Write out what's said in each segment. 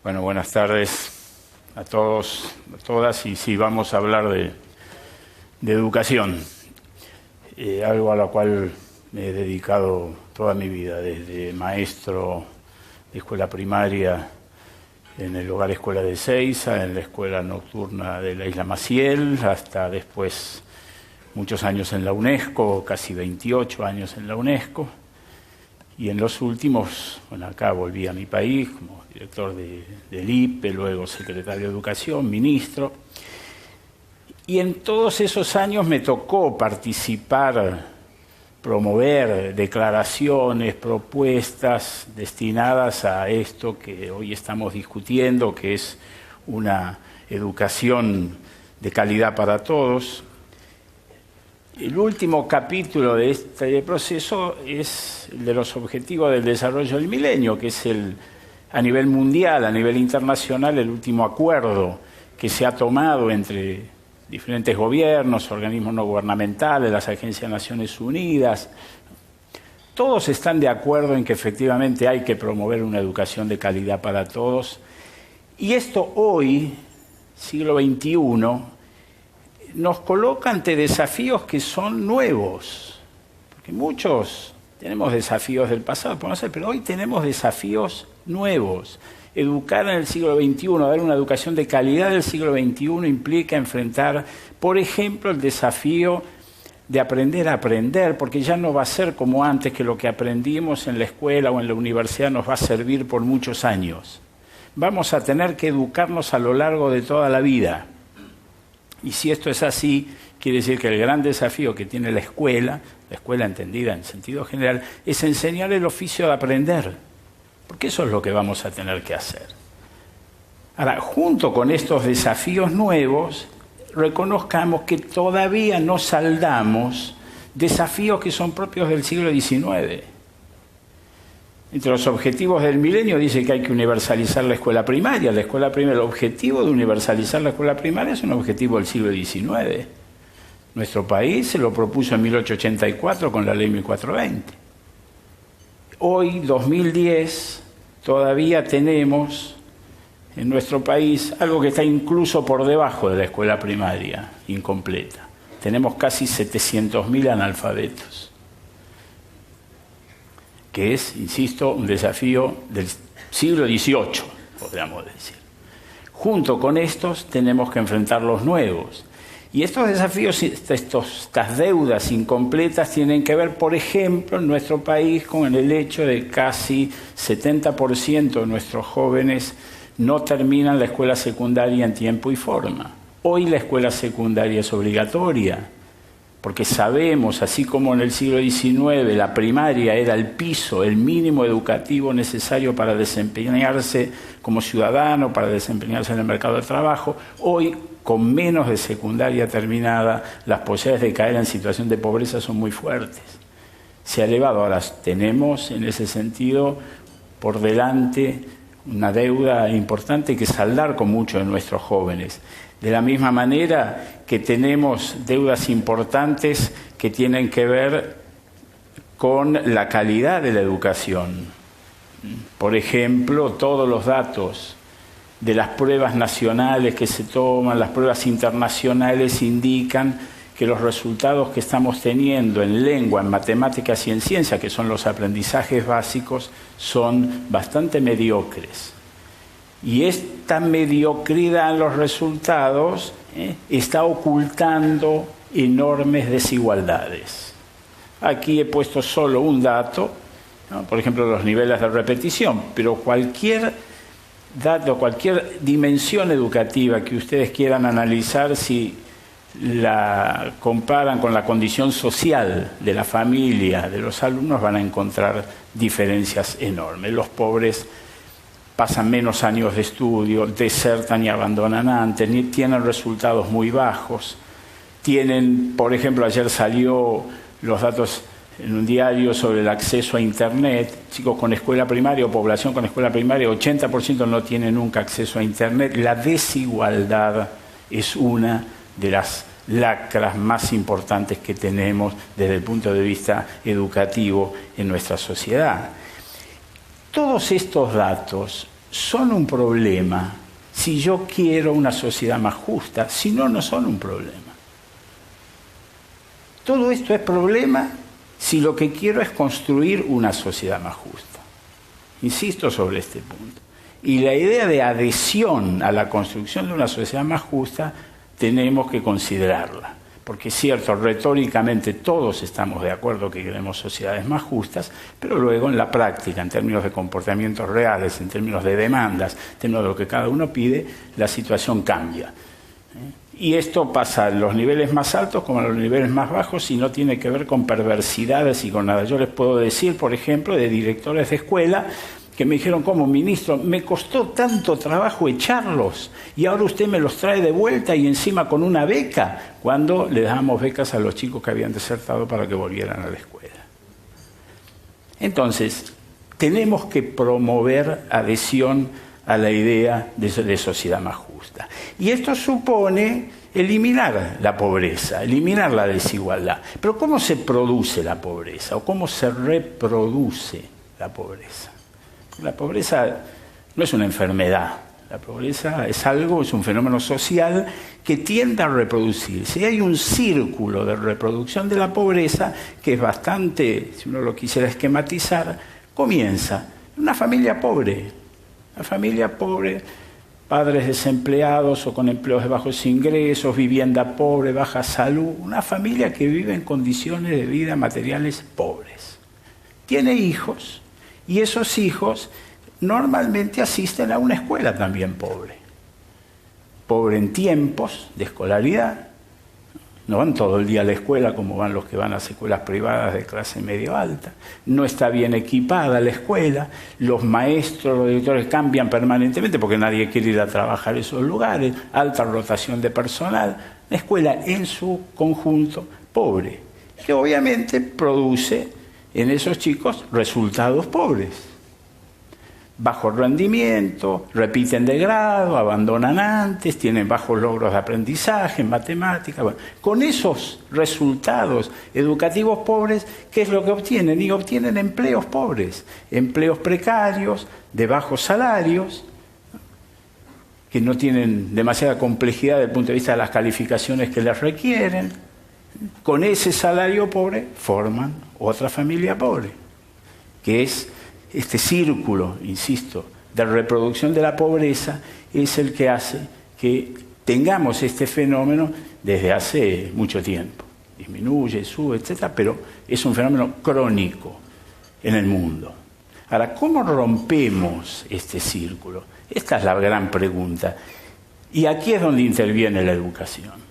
Bueno, buenas tardes a todos, a todas, y sí, vamos a hablar de educación, algo a lo cual me he dedicado toda mi vida, desde maestro de escuela primaria en el Hogar Escuela de Ezeiza, en la escuela nocturna de la Isla Maciel, hasta después muchos años en la UNESCO, casi 28 años en la UNESCO, y en los últimos, bueno, acá volví a mi país como director del IPE, luego secretario de Educación, ministro, y en todos esos años me tocó participar, promover declaraciones, propuestas destinadas a esto que hoy estamos discutiendo, que es una educación de calidad para todos. El último capítulo de este proceso es el de los Objetivos del Desarrollo del Milenio, que es a nivel mundial, a nivel internacional, el último acuerdo que se ha tomado entre diferentes gobiernos, organismos no gubernamentales, las agencias de Naciones Unidas. Todos están de acuerdo en que efectivamente hay que promover una educación de calidad para todos. Y esto hoy, siglo XXI, nos coloca ante desafíos que son nuevos. Porque muchos tenemos desafíos del pasado, pero hoy tenemos desafíos nuevos. Educar en el siglo XXI, dar una educación de calidad del siglo XXI implica enfrentar, por ejemplo, el desafío de aprender a aprender, porque ya no va a ser como antes, que lo que aprendimos en la escuela o en la universidad nos va a servir por muchos años. Vamos a tener que educarnos a lo largo de toda la vida. Y si esto es así, quiere decir que el gran desafío que tiene la escuela entendida en sentido general, es enseñar el oficio de aprender, porque eso es lo que vamos a tener que hacer. Ahora, junto con estos desafíos nuevos, reconozcamos que todavía no saldamos desafíos que son propios del siglo XIX. Entre los objetivos del milenio dice que hay que universalizar la escuela primaria. El objetivo de universalizar la escuela primaria es un objetivo del siglo XIX. Nuestro país se lo propuso en 1884 con la ley 1420. Hoy, 2010, todavía tenemos en nuestro país algo que está incluso por debajo de la escuela primaria, incompleta. Tenemos casi 700.000 analfabetos, que es, insisto, un desafío del siglo XVIII, podríamos decir. Junto con estos tenemos que enfrentar los nuevos. Y estos desafíos, estas deudas incompletas tienen que ver, por ejemplo, en nuestro país con el hecho de que casi 70% de nuestros jóvenes no terminan la escuela secundaria en tiempo y forma. Hoy la escuela secundaria es obligatoria, porque sabemos, así como en el siglo XIX la primaria era el piso, el mínimo educativo necesario para desempeñarse como ciudadano, para desempeñarse en el mercado de trabajo, hoy, con menos de secundaria terminada, las posibilidades de caer en situación de pobreza son muy fuertes. Se ha elevado. Ahora tenemos, en ese sentido, por delante una deuda importante que saldar con muchos de nuestros jóvenes. De la misma manera que tenemos deudas importantes que tienen que ver con la calidad de la educación. Por ejemplo, todos los datos de las pruebas nacionales que se toman, las pruebas internacionales indican que los resultados que estamos teniendo en lengua, en matemáticas y en ciencia, que son los aprendizajes básicos, son bastante mediocres. Y esta mediocridad en los resultados está ocultando enormes desigualdades. Aquí he puesto solo un dato, ¿no? Por ejemplo, los niveles de repetición, pero cualquier dato, cualquier dimensión educativa que ustedes quieran analizar, si la comparan con la condición social de la familia, de los alumnos, van a encontrar diferencias enormes. Los pobres pasan menos años de estudio, desertan y abandonan antes, tienen resultados muy bajos. Tienen, por ejemplo, ayer salió los datos en un diario sobre el acceso a Internet. Chicos con escuela primaria o población con escuela primaria, 80% no tienen nunca acceso a Internet. La desigualdad es una de las lacras más importantes que tenemos desde el punto de vista educativo en nuestra sociedad. Todos estos datos son un problema si yo quiero una sociedad más justa, si no, no son un problema. Todo esto es problema si lo que quiero es construir una sociedad más justa. Insisto sobre este punto. Y la idea de adhesión a la construcción de una sociedad más justa tenemos que considerarla. Porque es cierto, retóricamente todos estamos de acuerdo que queremos sociedades más justas, pero luego en la práctica, en términos de comportamientos reales, en términos de demandas, en términos de lo que cada uno pide, la situación cambia. Y esto pasa en los niveles más altos como en los niveles más bajos y no tiene que ver con perversidades y con nada. Yo les puedo decir, por ejemplo, de directores de escuela que me dijeron, como ministro, me costó tanto trabajo echarlos y ahora usted me los trae de vuelta y encima con una beca, cuando le damos becas a los chicos que habían desertado para que volvieran a la escuela. Entonces, tenemos que promover adhesión a la idea de sociedad más justa. Y esto supone eliminar la pobreza, eliminar la desigualdad. Pero ¿cómo se produce la pobreza o cómo se reproduce la pobreza? La pobreza no es una enfermedad, la pobreza es algo, es un fenómeno social que tiende a reproducirse. Y hay un círculo de reproducción de la pobreza que es bastante, si uno lo quisiera esquematizar, comienza en una familia pobre. Una familia pobre, padres desempleados o con empleos de bajos ingresos, vivienda pobre, baja salud, una familia que vive en condiciones de vida materiales pobres. Tiene hijos. Y esos hijos normalmente asisten a una escuela también pobre. Pobre en tiempos de escolaridad. No van todo el día a la escuela como van los que van a las escuelas privadas de clase medio alta. No está bien equipada la escuela. Los maestros, los directores cambian permanentemente porque nadie quiere ir a trabajar en esos lugares. Alta rotación de personal. La escuela en su conjunto pobre. Que obviamente produce en esos chicos resultados pobres. Bajo rendimiento, repiten de grado, abandonan antes, tienen bajos logros de aprendizaje en matemáticas. Bueno, con esos resultados educativos pobres, ¿qué es lo que obtienen? Y obtienen empleos pobres, empleos precarios, de bajos salarios, que no tienen demasiada complejidad desde el punto de vista de las calificaciones que les requieren. Con ese salario pobre forman otra familia pobre, que es este círculo, insisto, de reproducción de la pobreza, es el que hace que tengamos este fenómeno desde hace mucho tiempo. Disminuye, sube, etcétera, pero es un fenómeno crónico en el mundo. Ahora, ¿cómo rompemos este círculo? Esta es la gran pregunta. Y aquí es donde interviene la educación.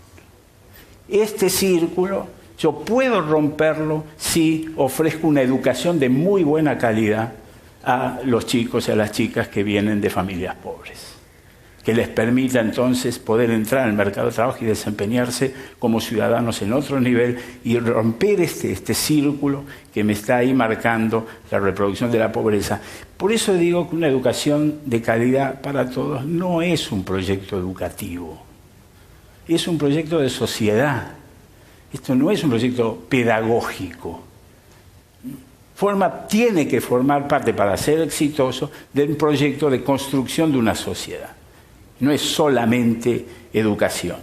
Este círculo yo puedo romperlo si ofrezco una educación de muy buena calidad a los chicos y a las chicas que vienen de familias pobres, que les permita entonces poder entrar en el mercado de trabajo y desempeñarse como ciudadanos en otro nivel y romper este círculo que me está ahí marcando la reproducción de la pobreza. Por eso digo que una educación de calidad para todos no es un proyecto educativo. Es un proyecto de sociedad. Esto no es un proyecto pedagógico. Tiene que formar parte, para ser exitoso, de un proyecto de construcción de una sociedad. No es solamente educación.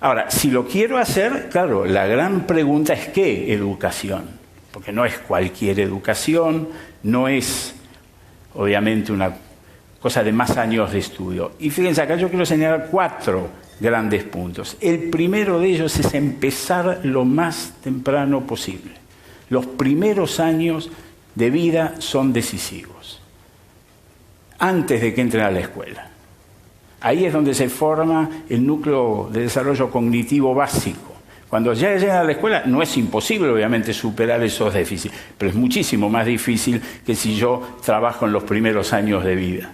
Ahora, si lo quiero hacer, claro, la gran pregunta es ¿qué educación? Porque no es cualquier educación, no es, obviamente, una cosa de más años de estudio. Y fíjense, acá yo quiero señalar 4 grandes puntos. El primero de ellos es empezar lo más temprano posible. Los primeros años de vida son decisivos, antes de que entren a la escuela. Ahí es donde se forma el núcleo de desarrollo cognitivo básico. Cuando ya llegan a la escuela no es imposible, obviamente, superar esos déficits, pero es muchísimo más difícil que si yo trabajo en los primeros años de vida.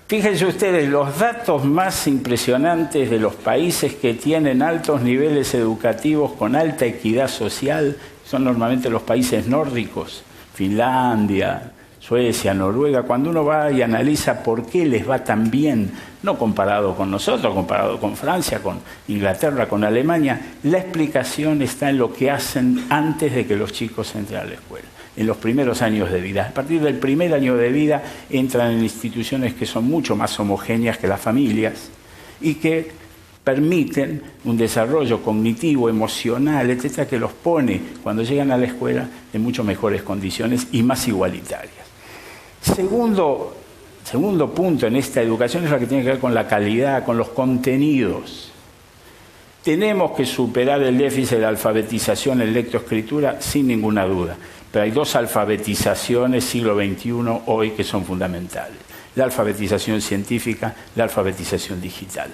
Fíjense ustedes, los datos más impresionantes de los países que tienen altos niveles educativos con alta equidad social son normalmente los países nórdicos, Finlandia, Suecia, Noruega, cuando uno va y analiza por qué les va tan bien, no comparado con nosotros, comparado con Francia, con Inglaterra, con Alemania, la explicación está en lo que hacen antes de que los chicos entren a la escuela, en los primeros años de vida. A partir del primer año de vida entran en instituciones que son mucho más homogéneas que las familias y que permiten un desarrollo cognitivo, emocional, etcétera, que los pone, cuando llegan a la escuela, en mucho mejores condiciones y más igualitarias. Segundo punto en esta educación es la que tiene que ver con la calidad, con los contenidos. Tenemos que superar el déficit de la alfabetización en lectoescritura sin ninguna duda, pero hay dos alfabetizaciones siglo XXI hoy que son fundamentales: la alfabetización científica, la alfabetización digital.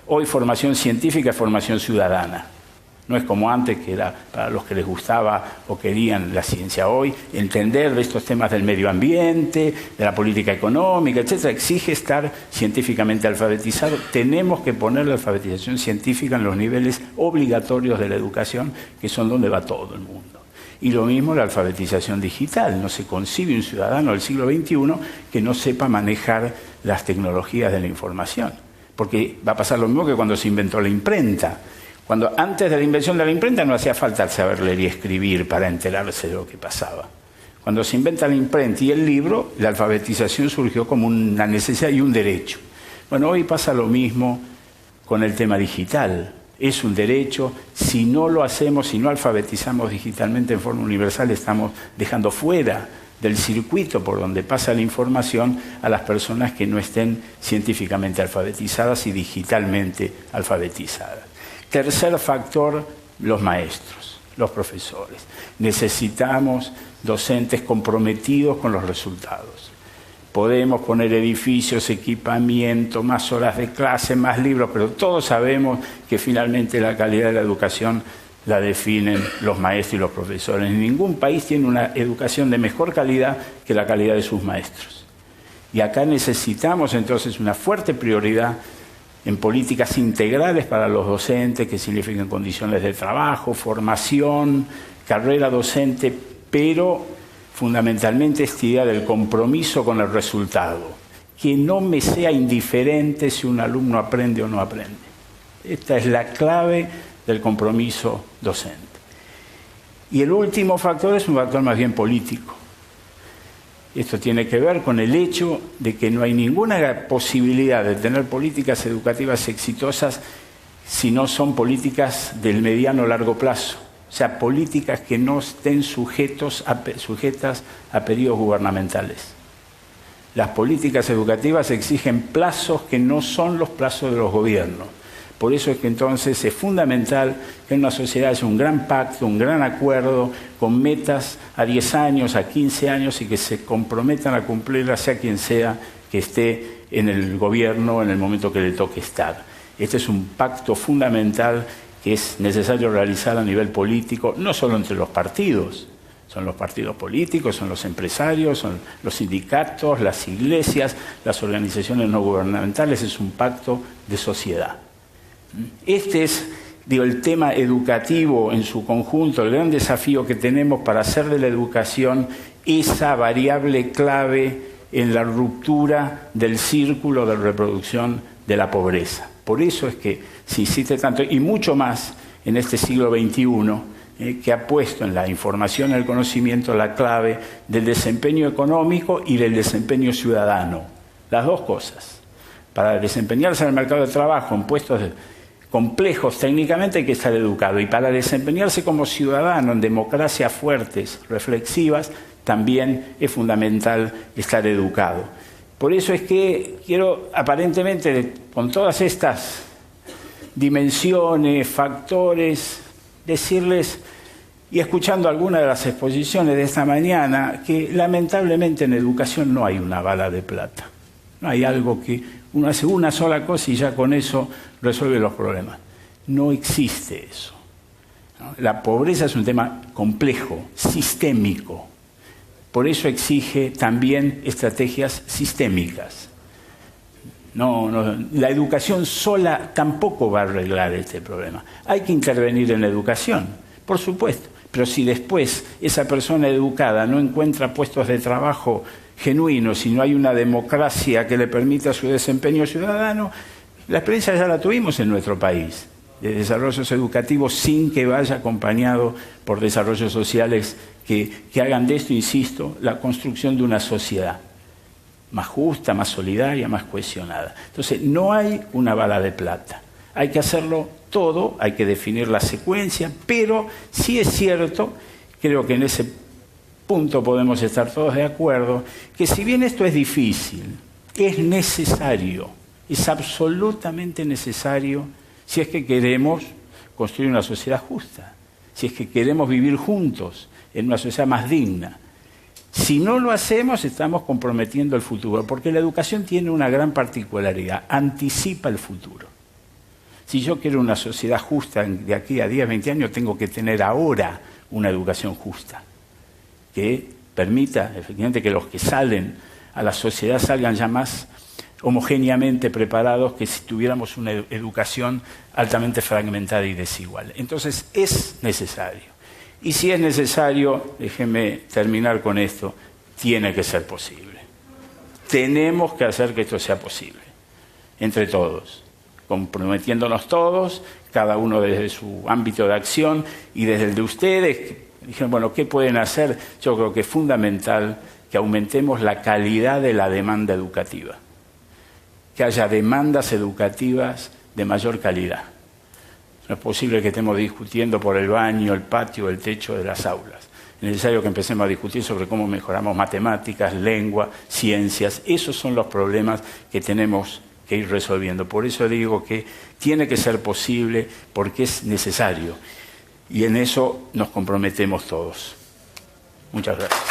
Hoy formación científica es formación ciudadana. No es como antes, que era para los que les gustaba o querían la ciencia. Hoy, entender de estos temas del medio ambiente, de la política económica, etcétera, exige estar científicamente alfabetizado. Tenemos que poner la alfabetización científica en los niveles obligatorios de la educación, que son donde va todo el mundo. Y lo mismo la alfabetización digital. No se concibe un ciudadano del siglo XXI que no sepa manejar las tecnologías de la información. Porque va a pasar lo mismo que cuando se inventó la imprenta. Cuando antes de la invención de la imprenta no hacía falta saber leer y escribir para enterarse de lo que pasaba. Cuando se inventa la imprenta y el libro, la alfabetización surgió como una necesidad y un derecho. Bueno, hoy pasa lo mismo con el tema digital. Es un derecho. Si no lo hacemos, si no alfabetizamos digitalmente en forma universal, estamos dejando fuera del circuito por donde pasa la información a las personas que no estén científicamente alfabetizadas y digitalmente alfabetizadas. Tercer factor, los maestros, los profesores. Necesitamos docentes comprometidos con los resultados. Podemos poner edificios, equipamiento, más horas de clase, más libros, pero todos sabemos que finalmente la calidad de la educación la definen los maestros y los profesores. Ningún país tiene una educación de mejor calidad que la calidad de sus maestros. Y acá necesitamos entonces una fuerte prioridad en políticas integrales para los docentes, que significan condiciones de trabajo, formación, carrera docente, pero fundamentalmente esta idea del compromiso con el resultado, que no me sea indiferente si un alumno aprende o no aprende. Esta es la clave del compromiso docente. Y el último factor es un factor más bien político. Esto tiene que ver con el hecho de que no hay ninguna posibilidad de tener políticas educativas exitosas si no son políticas del mediano o largo plazo. O sea, políticas que no estén sujetas a periodos gubernamentales. Las políticas educativas exigen plazos que no son los plazos de los gobiernos. Por eso es que entonces es fundamental que en una sociedad haya un gran pacto, un gran acuerdo, con metas a 10 años, a 15 años, y que se comprometan a cumplirlas, sea quien sea que esté en el gobierno en el momento que le toque estar. Este es un pacto fundamental que es necesario realizar a nivel político, no solo entre los partidos. Son los partidos políticos, son los empresarios, son los sindicatos, las iglesias, las organizaciones no gubernamentales. Es un pacto de sociedad. Este es, el tema educativo en su conjunto, el gran desafío que tenemos para hacer de la educación esa variable clave en la ruptura del círculo de reproducción de la pobreza. Por eso es que se insiste tanto, y mucho más en este siglo XXI, que ha puesto en la información y el conocimiento la clave del desempeño económico y del desempeño ciudadano. Las dos cosas. Para desempeñarse en el mercado de trabajo en puestos complejos técnicamente hay que estar educado, y para desempeñarse como ciudadano en democracias fuertes, reflexivas, también es fundamental estar educado. Por eso es que quiero, aparentemente, con todas estas dimensiones, factores, decirles, y escuchando algunas de las exposiciones de esta mañana, que lamentablemente en educación no hay una bala de plata. No hay algo que uno hace una sola cosa y ya con eso resuelve los problemas. No existe eso. La pobreza es un tema complejo, sistémico. Por eso exige también estrategias sistémicas. La educación sola tampoco va a arreglar este problema. Hay que intervenir en la educación, Por supuesto, pero si después esa persona educada no encuentra puestos de trabajo genuinos, si no hay una democracia que le permita su desempeño ciudadano, la experiencia ya la tuvimos en nuestro país, de desarrollos educativos sin que vaya acompañado por desarrollos sociales que hagan de esto, insisto, la construcción de una sociedad más justa, más solidaria, más cohesionada. Entonces, no hay una bala de plata. Hay que hacerlo todo, hay que definir la secuencia, pero sí es cierto, creo que en ese punto podemos estar todos de acuerdo, que si bien esto es difícil, es necesario, es absolutamente necesario si es que queremos construir una sociedad justa, si es que queremos vivir juntos en una sociedad más digna. Si no lo hacemos, estamos comprometiendo el futuro, porque la educación tiene una gran particularidad, anticipa el futuro. Si yo quiero una sociedad justa de aquí a 10, 20 años, tengo que tener ahora una educación justa, que permita efectivamente que los que salen a la sociedad salgan ya más homogéneamente preparados que si tuviéramos una educación altamente fragmentada y desigual. Entonces, es necesario. Y si es necesario, déjenme terminar con esto, tiene que ser posible. Tenemos que hacer que esto sea posible, entre todos, comprometiéndonos todos, cada uno desde su ámbito de acción y desde el de ustedes. Dijeron, bueno, ¿qué pueden hacer? Yo creo que es fundamental que aumentemos la calidad de la demanda educativa, que haya demandas educativas de mayor calidad. No es posible que estemos discutiendo por el baño, el patio, el techo de las aulas. Es necesario que empecemos a discutir sobre cómo mejoramos matemáticas, lengua, ciencias. Esos son los problemas que tenemos que ir resolviendo. Por eso digo que tiene que ser posible porque es necesario. Y en eso nos comprometemos todos. Muchas gracias.